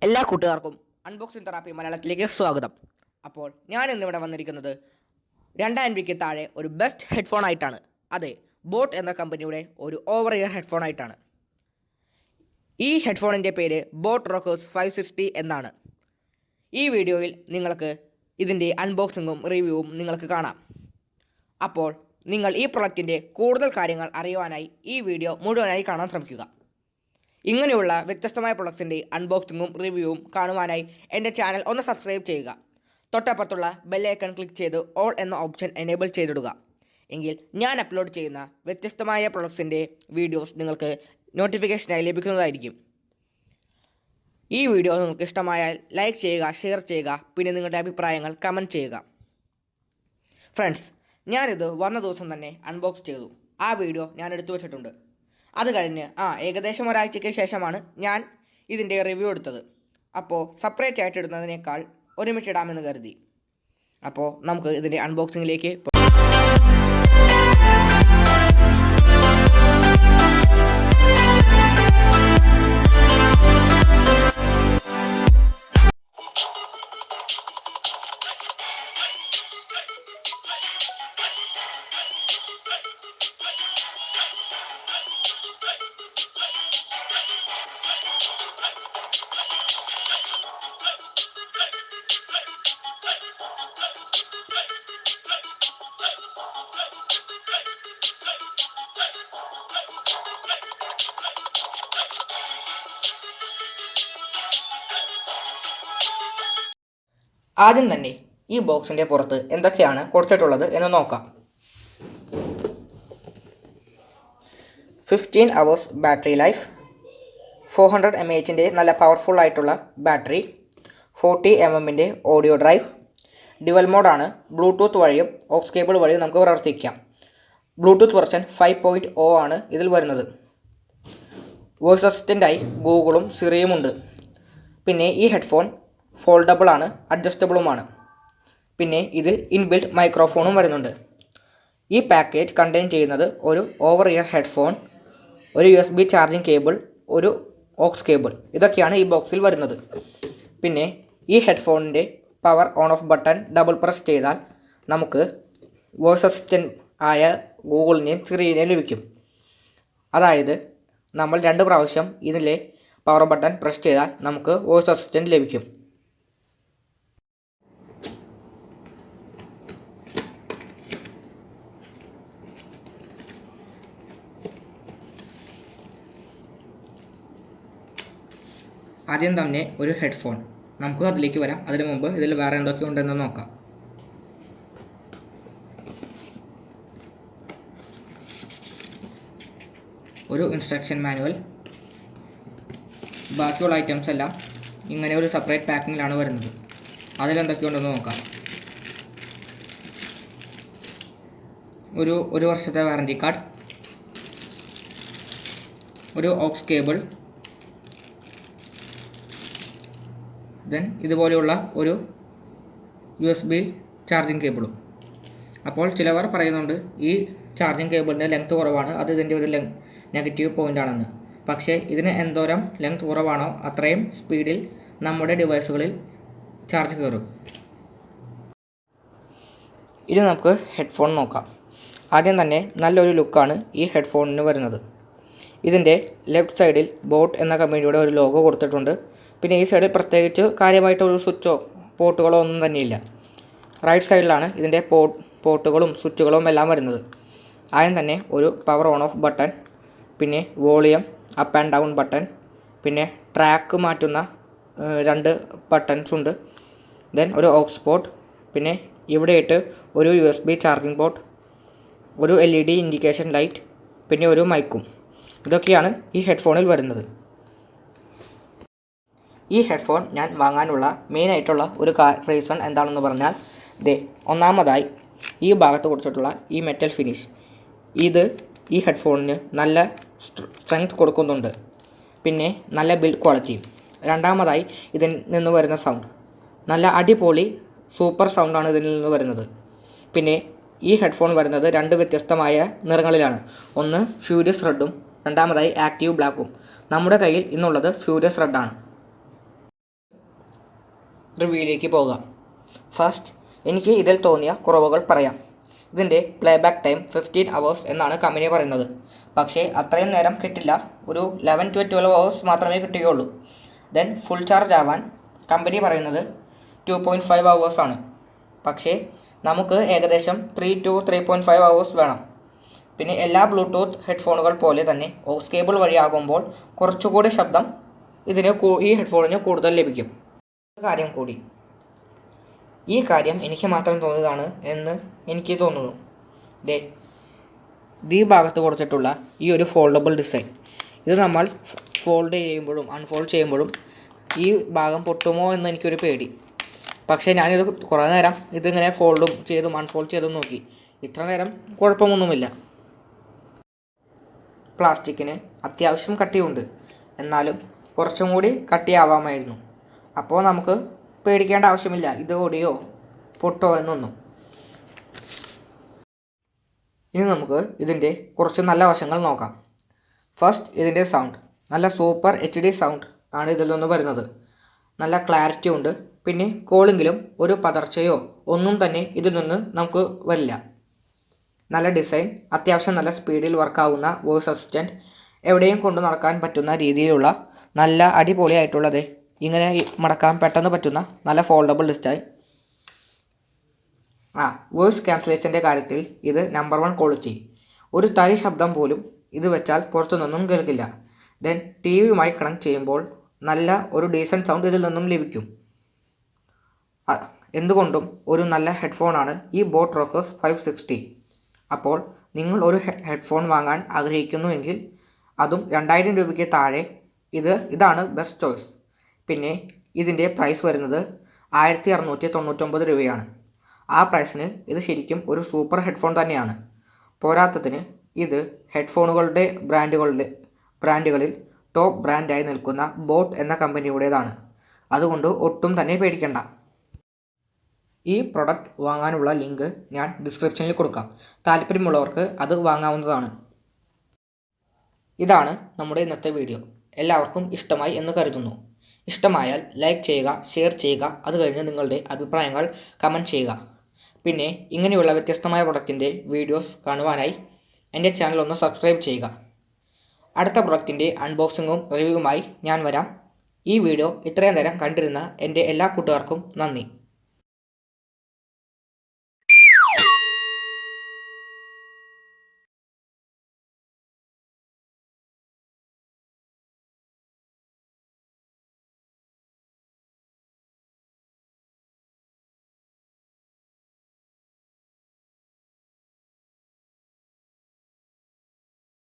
എല്ലാ കൂട്ടുകാർക്കും unboxing therapy മലയാളത്തിലേക്ക് സ്വാഗതം. അപ്പോൾ ഞാൻ ഇന്നിവിടെ വന്നിരിക്കുന്നത് 2000 രൂപയ്ക്ക് താഴെ ഒരു ബെസ്റ്റ് ഹെഡ്ഫോൺ ആയിട്ടാണ്. അതെ, ബോട്ട് എന്ന കമ്പനിയുടെ ഒരു ഓവർ ഇയർ ഹെഡ്ഫോൺ ആയിട്ടാണ്. ഈ ഹെഡ്ഫോണിൻ്റെ പേര് ബോട്ട് റോക്കേഴ്സ് 560 എന്നാണ്. ഈ വീഡിയോയിൽ നിങ്ങൾക്ക് ഇതിൻ്റെ അൺബോക്സിങ്ങും റിവ്യൂവും നിങ്ങൾക്ക് കാണാം. അപ്പോൾ നിങ്ങൾ ഈ പ്രൊഡക്റ്റിൻ്റെ കൂടുതൽ കാര്യങ്ങൾ അറിയുവാനായി ഈ വീഡിയോ മുഴുവനായി കാണാൻ ശ്രമിക്കുക. ഇങ്ങനെയുള്ള വ്യത്യസ്തമായ പ്രൊഡക്ട്സിൻ്റെ അൺബോക്സിങ്ങും റിവ്യൂവും കാണുവാനായി എൻ്റെ ചാനൽ ഒന്ന് സബ്സ്ക്രൈബ് ചെയ്യുക. തൊട്ടപ്പുറത്തുള്ള ബെല്ലൈക്കൺ ക്ലിക്ക് ചെയ്ത് ഓൾ എന്ന ഓപ്ഷൻ എനേബിൾ ചെയ്തിടുക. എങ്കിൽ ഞാൻ അപ്ലോഡ് ചെയ്യുന്ന വ്യത്യസ്തമായ പ്രൊഡക്ട്സിൻ്റെ വീഡിയോസ് നിങ്ങൾക്ക് നോട്ടിഫിക്കേഷനായി ലഭിക്കുന്നതായിരിക്കും. ഈ വീഡിയോ നിങ്ങൾക്ക് ഇഷ്ടമായാൽ ലൈക്ക് ചെയ്യുക, ഷെയർ ചെയ്യുക, പിന്നെ നിങ്ങളുടെ അഭിപ്രായങ്ങൾ കമൻറ്റ് ചെയ്യുക. ഫ്രണ്ട്സ്, ഞാനിത് വന്ന ദിവസം തന്നെ അൺബോക്സ് ചെയ്തു. ആ വീഡിയോ ഞാൻ എടുത്തു വച്ചിട്ടുണ്ട്. അത് കഴിഞ്ഞ് ഏകദേശം ഒരാഴ്ചയ്ക്ക് ശേഷമാണ് ഞാൻ ഇതിൻ്റെ റിവ്യൂ എടുത്തത്. അപ്പോൾ സെപ്പറേറ്റ് ആയിട്ട് ഇടുന്നതിനേക്കാൾ ഒരുമിച്ചിടാമെന്ന് കരുതി. അപ്പോൾ നമുക്ക് ഇതിൻ്റെ അൺബോക്സിങ്ങിലേക്ക് ആദ്യം തന്നെ ഈ ബോക്സിൻ്റെ പുറത്ത് എന്തൊക്കെയാണ് കൊടുത്തിട്ടുള്ളത് എന്ന് നോക്കാം. 15 hours ബാറ്ററി ലൈഫ്, 400 mAh നല്ല പവർഫുൾ ആയിട്ടുള്ള battery, 40 mm audio drive, dual മോഡാണ്. ബ്ലൂടൂത്ത് വഴിയും ഓക്സ് കേബിൾ വഴിയും നമുക്ക് പ്രവർത്തിക്കാം. ബ്ലൂടൂത്ത് വെർഷൻ 5.0 ആണ് ഇതിൽ വരുന്നത്. വോയിസ് അസിസ്റ്റൻ്റായി ഗൂഗിളും സിറിയും ഉണ്ട്. പിന്നെ ഈ ഹെഡ്ഫോൺ ഫോൾഡബിൾ ആണ്, അഡ്ജസ്റ്റബിളുമാണ്. പിന്നെ ഇതിൽ ഇൻബിൽറ്റ് മൈക്രോഫോണും വരുന്നുണ്ട്. ഈ പാക്കേജ് കണ്ടെയ്ൻ ചെയ്യുന്നത് ഒരു ഓവർ ഇയർ ഹെഡ്ഫോൺ, ഒരു USB ചാർജിങ് കേബിൾ, ഒരു ഓക്സ് കേബിൾ. ഇതൊക്കെയാണ് ഈ ബോക്സിൽ വരുന്നത്. പിന്നെ ഈ ഹെഡ്ഫോണിൻ്റെ power on off button double press ചെയ്താൽ നമുക്ക് വോയിസ് അസിസ്റ്റൻ്റ് ആയ ഗൂഗിളിനെയും സിറിനെയും ലഭിക്കും. അതായത് നമ്മൾ 2 പ്രാവശ്യം ഇതിലെ പവർ ബട്ടൺ പ്രസ് ചെയ്താൽ നമുക്ക് വോയിസ് അസിസ്റ്റൻ്റ് ലഭിക്കും. ആദ്യം തന്നെ ഒരു ഹെഡ്ഫോൺ, നമുക്ക് അതിലേക്ക് വരാം. അതിനു മുമ്പ് ഇതിൽ വേറെ എന്തൊക്കെ ഉണ്ടെന്ന് നോക്കാം. ഒരു ഇൻസ്ട്രക്ഷൻ മാനുവൽ. ബാക്കിയുള്ള ഐറ്റംസ് എല്ലാം ഇങ്ങനെ ഒരു സെപ്പറേറ്റ് പാക്കിങ്ങിലാണ് വരുന്നത്. അതിലെന്തൊക്കെയുണ്ടെന്ന് നോക്കാം. ഒരു വർഷത്തെ വാറണ്ടി കാർഡ്, ഒരു ഓക്സ് കേബിൾ, ദെൻ ഇതുപോലെയുള്ള ഒരു USB ചാർജിങ് കേബിളും. അപ്പോൾ ചിലവർ പറയുന്നുണ്ട് ഈ ചാർജിങ് കേബിളിൻ്റെ ലെങ്ത് കുറവാണ്, അത് ഇതിൻ്റെ ഒരു നെഗറ്റീവ് പോയിൻ്റ് ആണെന്ന്. പക്ഷേ ഇതിന് എന്തോരം ലെങ്ത് കുറവാണോ അത്രയും സ്പീഡിൽ നമ്മുടെ ഡിവൈസുകളിൽ ചാർജ് കയറും. ഇനി നമുക്ക് ഹെഡ്ഫോൺ നോക്കാം. ആദ്യം തന്നെ നല്ലൊരു ലുക്കാണ് ഈ ഹെഡ്ഫോണിന് വരുന്നത്. ഇതിൻ്റെ ലെഫ്റ്റ് സൈഡിൽ ബോട്ട് എന്ന കമ്പനിയുടെ ഒരു ലോഗോ കൊടുത്തിട്ടുണ്ട്. പിന്നെ ഈ സൈഡിൽ പ്രത്യേകിച്ച് കാര്യമായിട്ടൊരു സ്വിച്ചോ പോർട്ടുകളോ ഒന്നും തന്നെയില്ല. റൈറ്റ് സൈഡിലാണ് ഇതിൻ്റെ പോർട്ടുകളും സ്വിച്ചുകളും എല്ലാം വരുന്നത്. ആദ്യം തന്നെ ഒരു പവർ ഓൺ ഓഫ് ബട്ടൺ, പിന്നെ volume up and down button, പിന്നെ ട്രാക്ക് മാറ്റുന്ന 2 ബട്ടൺസ് ഉണ്ട്. ദെൻ ഒരു ഓക്സ് പോർട്ട്, പിന്നെ ഇവിടെയായിട്ട് ഒരു USB ചാർജിങ് പോർട്ട്, ഒരു LED ഇൻഡിക്കേഷൻ ലൈറ്റ്, പിന്നെ ഒരു മൈക്കും. ഇതൊക്കെയാണ് ഈ ഹെഡ്ഫോണിൽ വരുന്നത്. ഈ ഹെഡ്ഫോൺ ഞാൻ വാങ്ങാനുള്ള മെയിനായിട്ടുള്ള ഒരു റീസൺ എന്താണെന്ന് പറഞ്ഞാൽ, ഒന്നാമതായി ഈ ഭാഗത്ത് കൊടുത്തിട്ടുള്ള ഈ മെറ്റൽ ഫിനിഷ്, ഇത് ഈ ഹെഡ്ഫോണിന് നല്ല സ്ട്രെങ്ത് കൊടുക്കുന്നുണ്ട്. പിന്നെ നല്ല ബിൽഡ് ക്വാളിറ്റിയും. രണ്ടാമതായി ഇതിൽ നിന്ന് വരുന്ന സൗണ്ട് നല്ല അടിപൊളി സൂപ്പർ സൗണ്ടാണ് ഇതിൽ നിന്ന് വരുന്നത്. പിന്നെ ഈ ഹെഡ്ഫോൺ വരുന്നത് 2 വ്യത്യസ്തമായ നിറങ്ങളിലാണ്. ഒന്ന് ഫ്യൂരിയസ് റെഡും രണ്ടാമതായി ആക്റ്റീവ് ബ്ലാക്കും. നമ്മുടെ കയ്യിൽ ഇന്നുള്ളത് ഫ്യൂരിയസ് റെഡാണ്. റിവ്യൂയിലേക്ക് പോകാം. ഫസ്റ്റ്, എനിക്ക് ഇതിൽ തോന്നിയ കുറവുകൾ പറയാം. ഇതിൻ്റെ പ്ലേബാക്ക് ടൈം 15 hours എന്നാണ് കമ്പനി പറയുന്നത്. പക്ഷേ അത്രയും നേരം കിട്ടില്ല. ഒരു 11 to 12 hours മാത്രമേ കിട്ടുകയുള്ളൂ. ദെൻ ഫുൾ ചാർജ് ആവാൻ കമ്പനി പറയുന്നത് 2.5 hours ആണ്. പക്ഷേ നമുക്ക് ഏകദേശം 3 to 3.5 hours വേണം. പിന്നെ എല്ലാ ബ്ലൂടൂത്ത് ഹെഡ്ഫോണുകൾ പോലെ തന്നെ ഓക്സ് കേബിൾ വഴിയാകുമ്പോൾ കുറച്ചുകൂടി ശബ്ദം ഈ ഹെഡ്ഫോണിന് കൂടുതൽ ലഭിക്കും. ഒരു കാര്യം കൂടി, ഈ കാര്യം എനിക്ക് മാത്രം തോന്നിയതാണ് എന്ന് എനിക്ക് തോന്നുന്നു. ഈ ഭാഗത്ത് കൊടുത്തിട്ടുള്ള ഈ ഒരു ഫോൾഡബിൾ ഡിസൈൻ, ഇത് നമ്മൾ ഫോൾഡ് ചെയ്യുമ്പോഴും അൺഫോൾഡ് ചെയ്യുമ്പോഴും ഈ ഭാഗം പൊട്ടുമോ എന്ന് എനിക്കൊരു പേടി. പക്ഷേ ഞാനിത് കുറേ നേരം ഇതിങ്ങനെ ഫോൾഡും ചെയ്തും അൺഫോൾഡ് ചെയ്തും നോക്കി. ഇത്ര നേരം കുഴപ്പമൊന്നുമില്ല. പ്ലാസ്റ്റിക്കിന് അത്യാവശ്യം കട്ടിയുണ്ട്, എന്നാലും കുറച്ചും കൂടി കട്ടിയാവാമായിരുന്നു. അപ്പോൾ നമുക്ക് പേടിക്കേണ്ട ആവശ്യമില്ല ഇത് ഒടിയോ പൊട്ടോ എന്നൊന്നും. ഇനി നമുക്ക് ഇതിൻ്റെ കുറച്ച് നല്ല വശങ്ങൾ നോക്കാം. ഫസ്റ്റ്, ഇതിൻ്റെ സൗണ്ട്. നല്ല സൂപ്പർ HD സൗണ്ട് ആണ് ഇതിൽ നിന്ന് വരുന്നത്. നല്ല ക്ലാരിറ്റി ഉണ്ട്. പിന്നെ കോളിങ്ങിലും ഒരു പതർച്ചയോ ഒന്നും തന്നെ ഇതിൽ നിന്ന് നമുക്ക് വരില്ല. നല്ല ഡിസൈൻ, അത്യാവശ്യം നല്ല സ്പീഡിൽ വർക്കാവുന്ന വോയിസ് അസിസ്റ്റൻറ്റ്, എവിടെയും കൊണ്ടു നടക്കാൻ പറ്റുന്ന രീതിയിലുള്ള നല്ല അടിപൊളിയായിട്ടുള്ളത് ഇങ്ങനെ മടക്കാൻ പെട്ടെന്ന് പറ്റുന്ന നല്ല ഫോൾഡബിൾ ഡിസൈൻ. വോയിസ് ക്യാൻസലേഷൻ്റെ കാര്യത്തിൽ ഇത് നമ്പർ 1 ക്വാളിറ്റി. ഒരു തരി ശബ്ദം പോലും ഇത് വെച്ചാൽ പുറത്തു നിന്നും കേൾക്കില്ല. ദെൻ TVയുമായി കണക്ട് ചെയ്യുമ്പോൾ നല്ല ഒരു ഡീസൻറ്റ് സൗണ്ട് ഇതിൽ നിന്നും ലഭിക്കും. എന്തുകൊണ്ടും ഒരു നല്ല ഹെഡ്ഫോണാണ് ഈ ബോട്ട് റോക്കേഴ്സ് 560. അപ്പോൾ നിങ്ങൾ ഒരു ഹെഡ്ഫോൺ വാങ്ങാൻ ആഗ്രഹിക്കുന്നുവെങ്കിൽ, അതും 2000 രൂപയ്ക്ക് താഴെ, ഇതാണ് ബെസ്റ്റ് ചോയ്സ്. പിന്നെ ഇതിൻ്റെ പ്രൈസ് വരുന്നത് 1699 രൂപയാണ്. ആ പ്രൈസിന് ഇത് ശരിക്കും ഒരു സൂപ്പർ ഹെഡ്ഫോൺ തന്നെയാണ്. പോരാത്തതിന് ഇത് ഹെഡ്ഫോണുകളുടെ ബ്രാൻഡുകളിൽ ടോപ്പ് ബ്രാൻഡായി നിൽക്കുന്ന ബോട്ട് എന്ന കമ്പനിയുടേതാണ്. അതുകൊണ്ട് ഒട്ടും തന്നെ പേടിക്കണ്ട. ഈ പ്രൊഡക്റ്റ് വാങ്ങാനുള്ള ലിങ്ക് ഞാൻ ഡിസ്ക്രിപ്ഷനിൽ കൊടുക്കാം. താല്പര്യമുള്ളവർക്ക് അത് വാങ്ങാവുന്നതാണ്. ഇതാണ് നമ്മുടെ ഇന്നത്തെ വീഡിയോ. എല്ലാവർക്കും ഇഷ്ടമായി എന്ന് കരുതുന്നു. ഇഷ്ടമായാൽ ലൈക്ക് ചെയ്യുക, ഷെയർ ചെയ്യുക. അത് കഴിഞ്ഞ് നിങ്ങളുടെ അഭിപ്രായങ്ങൾ കമൻറ്റ് ചെയ്യുക. പിന്നെ ഇങ്ങനെയുള്ള വ്യത്യസ്തമായ പ്രൊഡക്റ്റിൻ്റെ വീഡിയോസ് കാണുവാനായി എൻ്റെ ചാനൽ ഒന്ന് സബ്സ്ക്രൈബ് ചെയ്യുക. അടുത്ത പ്രൊഡക്റ്റിൻ്റെ അൺബോക്സിങ്ങും റിവ്യൂവുമായി ഞാൻ വരാം. ഈ വീഡിയോ ഇത്രയും നേരം കണ്ടിരുന്ന എൻ്റെ എല്ലാ കൂട്ടുകാർക്കും നന്ദി.